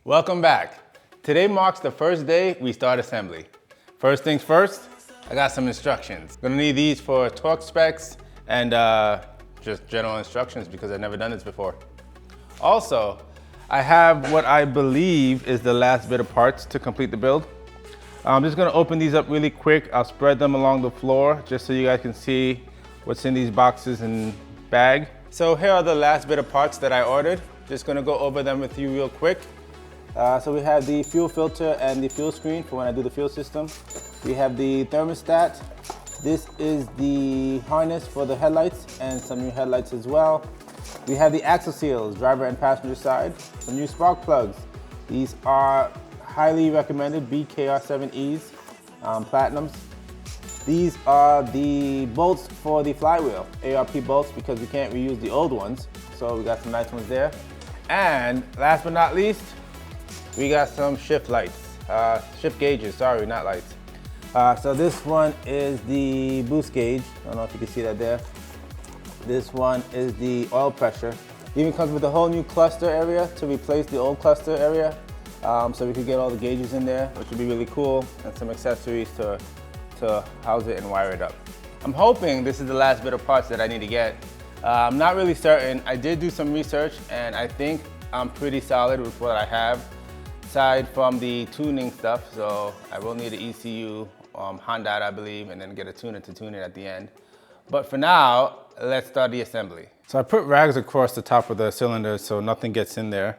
Welcome back. Today marks the first day we start assembly. First things first, I got some instructions. Gonna need these for torque specs and just general instructions because I've never done this before. Also, I have what I believe is the last bit of parts to complete the build. I'm just gonna open these up really quick. I'll spread them along the floor just so you guys can see what's in these boxes and bag. So here are the last bit of parts that I ordered. Just gonna go over them with you real quick. So we have the fuel filter and the fuel screen for when I do the fuel system. We have the thermostat. This is the harness for the headlights and some new headlights as well. We have the axle seals, driver and passenger side. Some new spark plugs. These are highly recommended BKR7Es, platinums. These are the bolts for the flywheel, ARP bolts, because we can't reuse the old ones. So we got some nice ones there. And last but not least, we got some shift lights, shift gauges, sorry, not lights. So this one is the boost gauge. I don't know if you can see that there. This one is the oil pressure. Even comes with a whole new cluster area to replace the old cluster area. So we could get all the gauges in there, which would be really cool, and some accessories to house it and wire it up. I'm hoping this is the last bit of parts that I need to get. I'm not really certain. I did do some research and I think I'm pretty solid with what I have, aside from the tuning stuff. So I will need an ECU, Honda, I believe, and then get a tuner to tune it at the end. But for now, let's start the assembly. So I put rags across the top of the cylinder so nothing gets in there.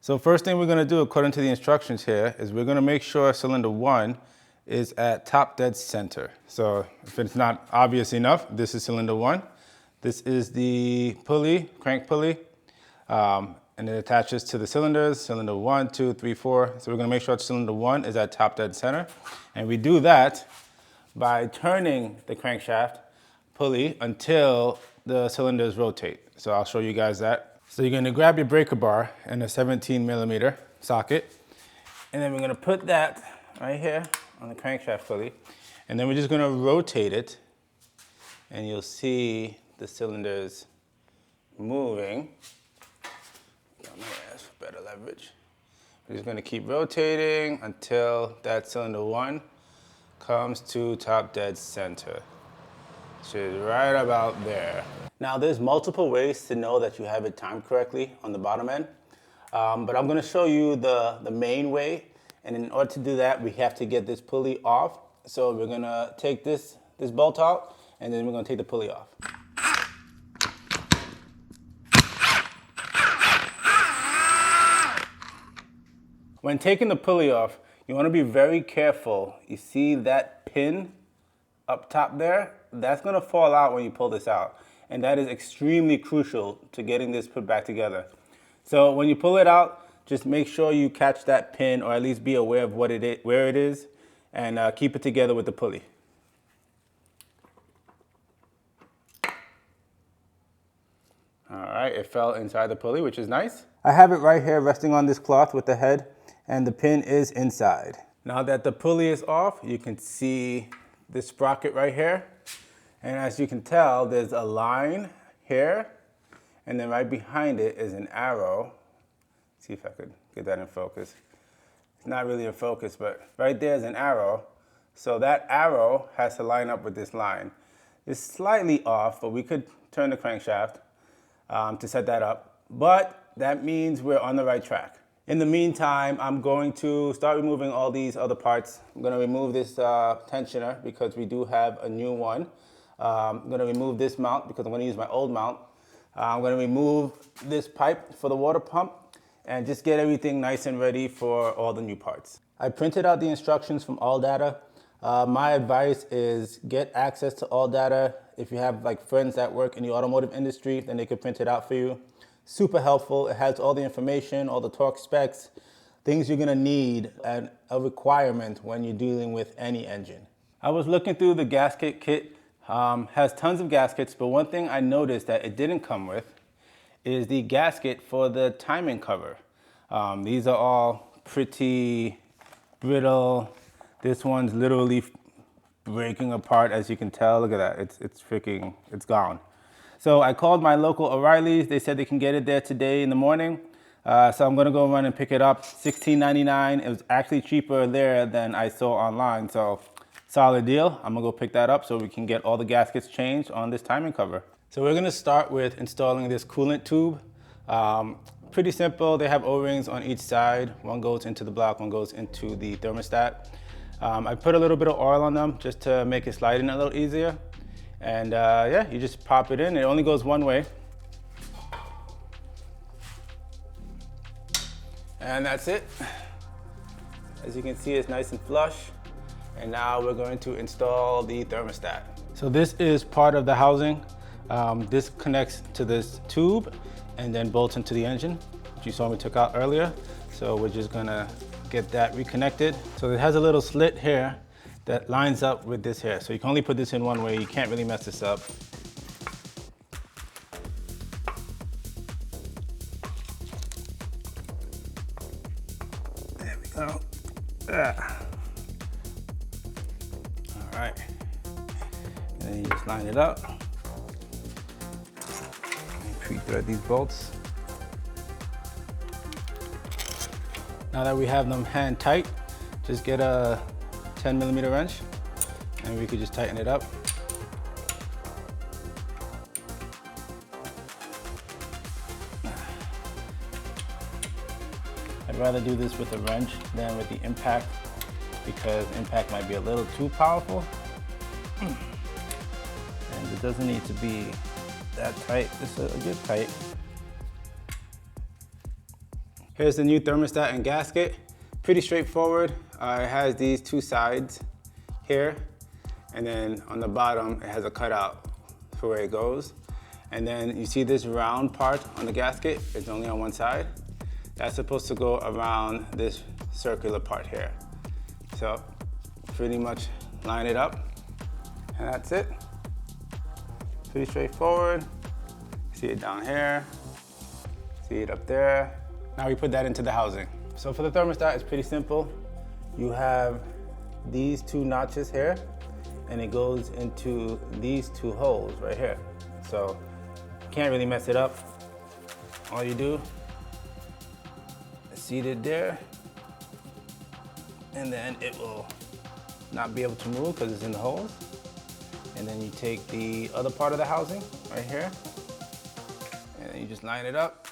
So first thing we're gonna do, according to the instructions here, is we're gonna make sure cylinder 1 is at top dead center. So if it's not obvious enough, this is cylinder 1. This is the pulley, crank pulley, and it attaches to the cylinders, cylinder 1, 2, 3, 4. So we're gonna make sure cylinder 1 is at top dead center. And we do that by turning the crankshaft pulley until the cylinders rotate. So I'll show you guys that. So you're gonna grab your breaker bar and a 17mm socket, and then we're gonna put that right here on the crankshaft pulley, and then we're just gonna rotate it, and you'll see the cylinders moving. Got my ass for better leverage. We're just gonna keep rotating until that cylinder 1 comes to top dead center, which is right about there. Now there's multiple ways to know that you have it timed correctly on the bottom end, but I'm gonna show you the main way, and in order to do that, we have to get this pulley off. So we're gonna take this bolt out, and then we're gonna take the pulley off. When taking the pulley off, you wanna be very careful. You see that pin up top there? That's gonna fall out when you pull this out. And that is extremely crucial to getting this put back together. So when you pull it out, just make sure you catch that pin, or at least be aware of what it is, where it is, and keep it together with the pulley. All right, it fell inside the pulley, which is nice. I have it right here resting on this cloth with the head, and the pin is inside. Now that the pulley is off, you can see this sprocket right here. And as you can tell, there's a line here, and then right behind it is an arrow. Let's see if I could get that in focus. It's not really in focus, but right there is an arrow. So that arrow has to line up with this line. It's slightly off, but we could turn the crankshaft to set that up. But that means we're on the right track. In the meantime, I'm going to start removing all these other parts. I'm gonna remove this tensioner because we do have a new one. I'm gonna remove this mount because I'm gonna use my old mount. I'm gonna remove this pipe for the water pump and just get everything nice and ready for all the new parts. I printed out the instructions from AllData. My advice is get access to AllData. If you have like friends that work in the automotive industry, then they could print it out for you. Super helpful. It has all the information, all the torque specs, things you're gonna need, and a requirement when you're dealing with any engine. I was looking through the gasket kit. Has tons of gaskets, but one thing I noticed that it didn't come with is the gasket for the timing cover. These are all pretty brittle. This one's literally breaking apart, as you can tell. Look at that, it's gone. So I called my local O'Reilly's. They said they can get it there today in the morning. So I'm gonna go run and pick it up. $16.99. It was actually cheaper there than I saw online, so solid deal. I'm gonna go pick that up so we can get all the gaskets changed on this timing cover. So we're gonna start with installing this coolant tube. Pretty simple. They have O-rings on each side. One goes into the block, one goes into the thermostat. I put a little bit of oil on them just to make it slide in a little easier. And yeah, you just pop it in. It only goes one way. And that's it. As you can see, it's nice and flush. And now we're going to install the thermostat. So this is part of the housing. This connects to this tube and then bolts into the engine, which you saw me took out earlier. So we're just gonna get that reconnected. So it has a little slit here that lines up with this here. So you can only put this in one way. You can't really mess this up. There we go. All right. And then you just line it up. And pre-thread these bolts. Now that we have them hand tight, just get a 10mm wrench and we could just tighten it up. I'd rather do this with a wrench than with the impact because impact might be a little too powerful. And it doesn't need to be that tight, just a good tight. Here's the new thermostat and gasket. Pretty straightforward. It has these two sides here, and then on the bottom, it has a cutout for where it goes. And then you see this round part on the gasket, it's only on one side. That's supposed to go around this circular part here. So pretty much line it up, and that's it. Pretty straightforward. See it down here, see it up there. Now we put that into the housing. So for the thermostat, it's pretty simple. You have these two notches here, and it goes into these two holes right here. So you can't really mess it up. All you do is seat it there, and then it will not be able to move because it's in the holes. And then you take the other part of the housing right here, and then you just line it up.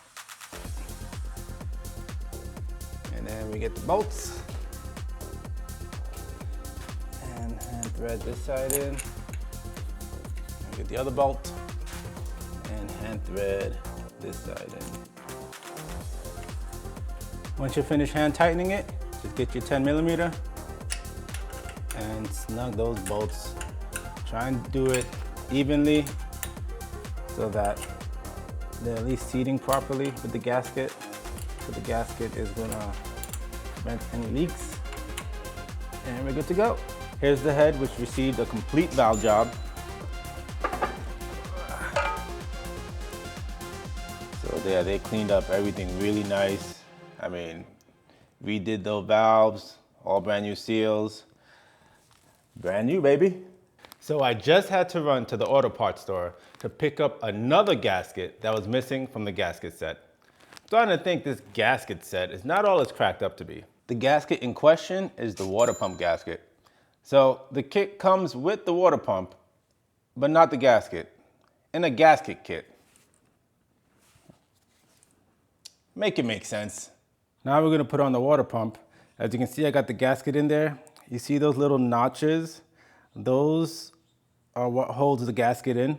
And then we get the bolts and hand thread this side in. And get the other bolt and hand thread this side in. Once you finish hand tightening it, just get your 10mm and snug those bolts. Try and do it evenly so that they're at least seating properly with the gasket. So the gasket is gonna prevent any leaks. And we're good to go. Here's the head, which received a complete valve job. So there, they cleaned up everything really nice. I mean, redid those valves, all brand new seals. Brand new, baby. So I just had to run to the auto parts store to pick up another gasket that was missing from the gasket set. I'm starting to think this gasket set is not all it's cracked up to be. The gasket in question is the water pump gasket. So the kit comes with the water pump, but not the gasket, in a gasket kit. Make it make sense. Now we're gonna put on the water pump. As you can see, I got the gasket in there. You see those little notches? Those are what holds the gasket in.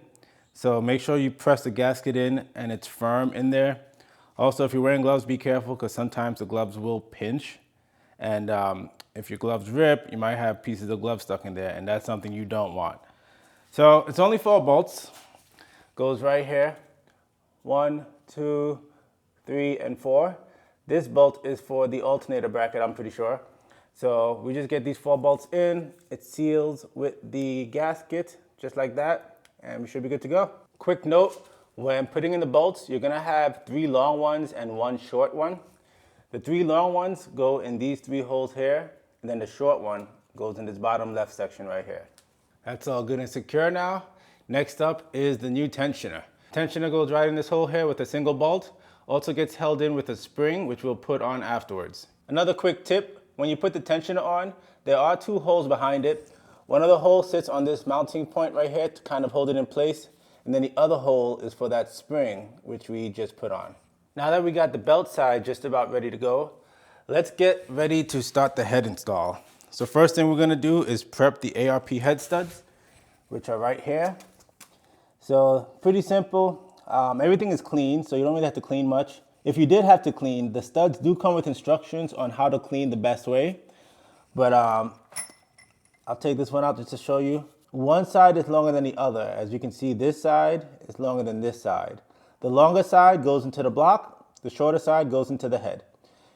So make sure you press the gasket in and it's firm in there. Also, if you're wearing gloves, be careful because sometimes the gloves will pinch. And if your gloves rip, you might have pieces of glove stuck in there, and that's something you don't want. So it's only 4 bolts. Goes right here. 1, 2, 3, and 4. This bolt is for the alternator bracket, I'm pretty sure. So we just get these 4 bolts in. It seals with the gasket, just like that, and we should be good to go. Quick note, when putting in the bolts, you're gonna have 3 long ones and 1 short one. The 3 long ones go in these 3 holes here, and then the short one goes in this bottom left section right here. That's all good and secure now. Next up is the new tensioner. Tensioner goes right in this hole here with a single bolt. also gets held in with a spring, which we'll put on afterwards. Another quick tip, when you put the tensioner on, there are 2 holes behind it. One of the holes sits on this mounting point right here to kind of hold it in place, and then the other hole is for that spring, which we just put on. Now that we got the belt side just about ready to go, let's get ready to start the head install. So first thing we're gonna do is prep the ARP head studs, which are right here. So pretty simple. Everything is clean, so you don't really have to clean much. If you did have to clean, the studs do come with instructions on how to clean the best way. But I'll take this one out just to show you. One side is longer than the other. As you can see, this side is longer than this side. The longer side goes into the block, the shorter side goes into the head.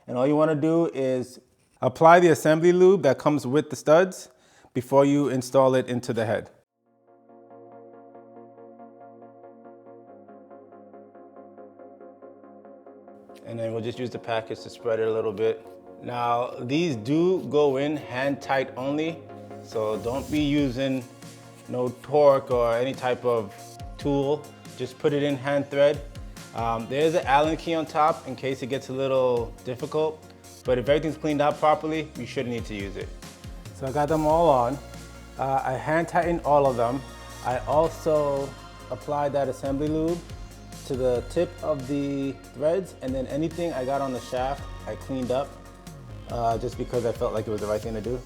And all you wanna do is apply the assembly lube that comes with the studs before you install it into the head. And then we'll just use the package to spread it a little bit. Now, these do go in hand tight only, so don't be using no torque or any type of tool. Just put it in hand thread. There's an Allen key on top in case it gets a little difficult, but if everything's cleaned out properly, you shouldn't need to use it. So I got them all on. I hand tightened all of them. I also applied that assembly lube to the tip of the threads, and then anything I got on the shaft, I cleaned up just because I felt like it was the right thing to do.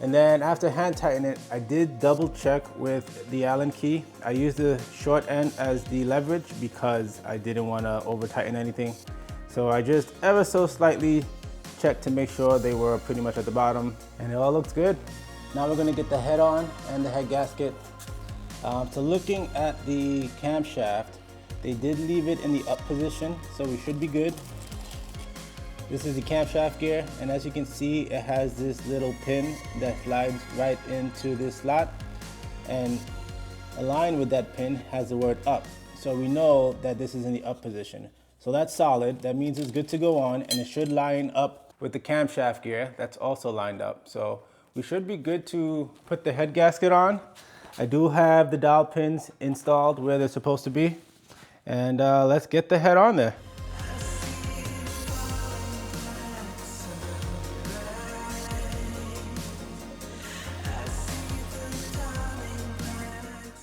And then after hand tightening it, I did double check with the Allen key. I used the short end as the leverage because I didn't want to over tighten anything. So I just ever so slightly checked to make sure they were pretty much at the bottom, and it all looks good. Now we're gonna get the head on and the head gasket. So looking at the camshaft, they did leave it in the up position, so we should be good. This is the camshaft gear, and as you can see, it has this little pin that slides right into this slot, and aligned with that pin has the word up. So we know that this is in the up position. So that's solid. That means it's good to go on, and it should line up with the camshaft gear. That's also lined up. So we should be good to put the head gasket on. I do have the dowel pins installed where they're supposed to be. And let's get the head on there.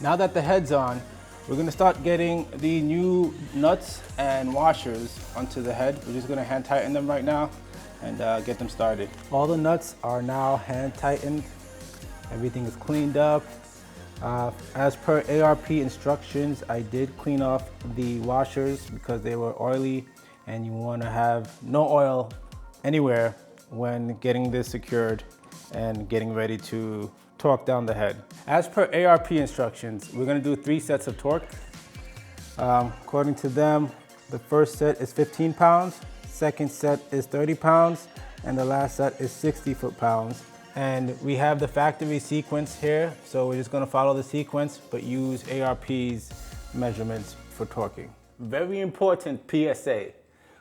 Now that the head's on, we're gonna start getting the new nuts and washers onto the head. We're just gonna hand tighten them right now and get them started. All the nuts are now hand tightened. Everything is cleaned up. As per ARP instructions, I did clean off the washers because they were oily, and you want to have no oil anywhere when getting this secured and getting ready to torque down the head. As per ARP instructions, we're going to do 3 sets of torque. According to them, the first set is 15 pounds, second set is 30 pounds, and the last set is 60 foot-pounds. And we have the factory sequence here, so we're just gonna follow the sequence, but use ARP's measurements for torquing. Very important PSA.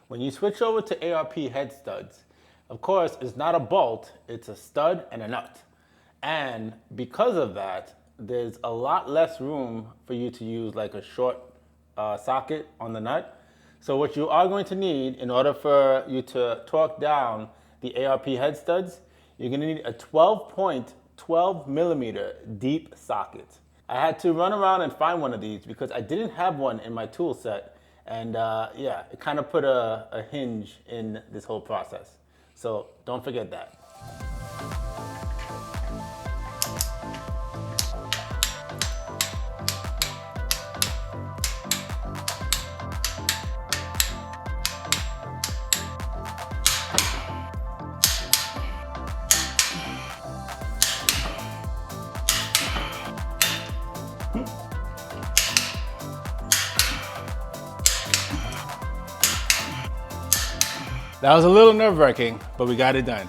When you switch over to ARP head studs, of course, it's not a bolt, it's a stud and a nut. And because of that, there's a lot less room for you to use like a short socket on the nut. So what you are going to need in order for you to torque down the ARP head studs, you're gonna need a 12 millimeter deep socket. I had to run around and find one of these because I didn't have one in my tool set. And yeah, it kind of put a hinge in this whole process. So don't forget that. That was a little nerve-wracking, but we got it done.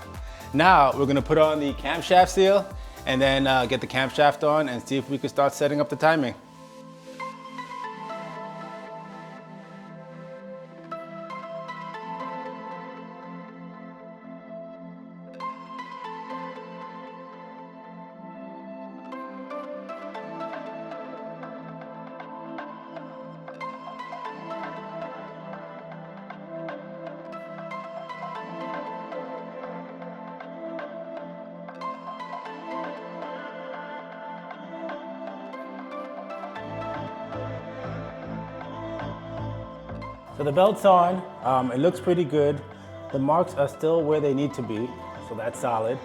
Now we're gonna put on the camshaft seal and then get the camshaft on and see if we can start setting up the timing. So the belt's on, it looks pretty good. The marks are still where they need to be, so that's solid.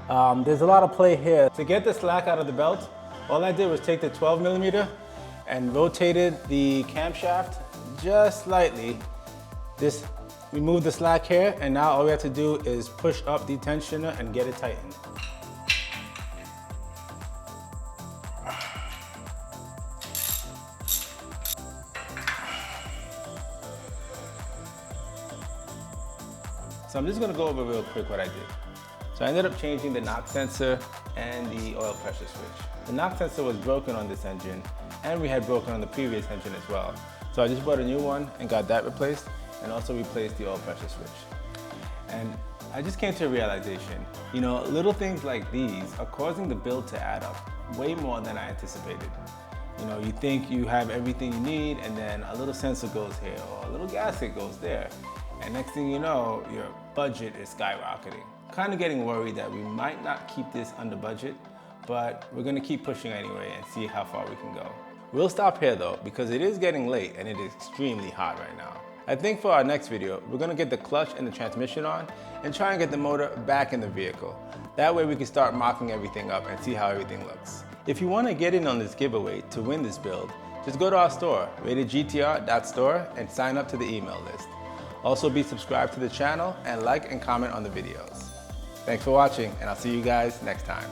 There's a lot of play here. To get the slack out of the belt, all I did was take the 12mm and rotated the camshaft just slightly. Just remove the slack here, and now all we have to do is push up the tensioner and get it tightened. So I'm just gonna go over real quick what I did. So I ended up changing the knock sensor and the oil pressure switch. The knock sensor was broken on this engine, and we had broken on the previous engine as well. So I just bought a new one and got that replaced, and also replaced the oil pressure switch. And I just came to a realization, you know, little things like these are causing the build to add up way more than I anticipated. You know, you think you have everything you need, and then a little sensor goes here, or a little gasket goes there. And next thing you know, your budget is skyrocketing. Kind of getting worried that we might not keep this under budget, but we're gonna keep pushing anyway and see how far we can go. We'll stop here though, because it is getting late and it is extremely hot right now. I think for our next video, we're gonna get the clutch and the transmission on and try and get the motor back in the vehicle. That way we can start mocking everything up and see how everything looks. If you wanna get in on this giveaway to win this build, just go to our store, ratedgtr.store, and sign up to the email list. Also be subscribed to the channel and like and comment on the videos. Thanks for watching, and I'll see you guys next time.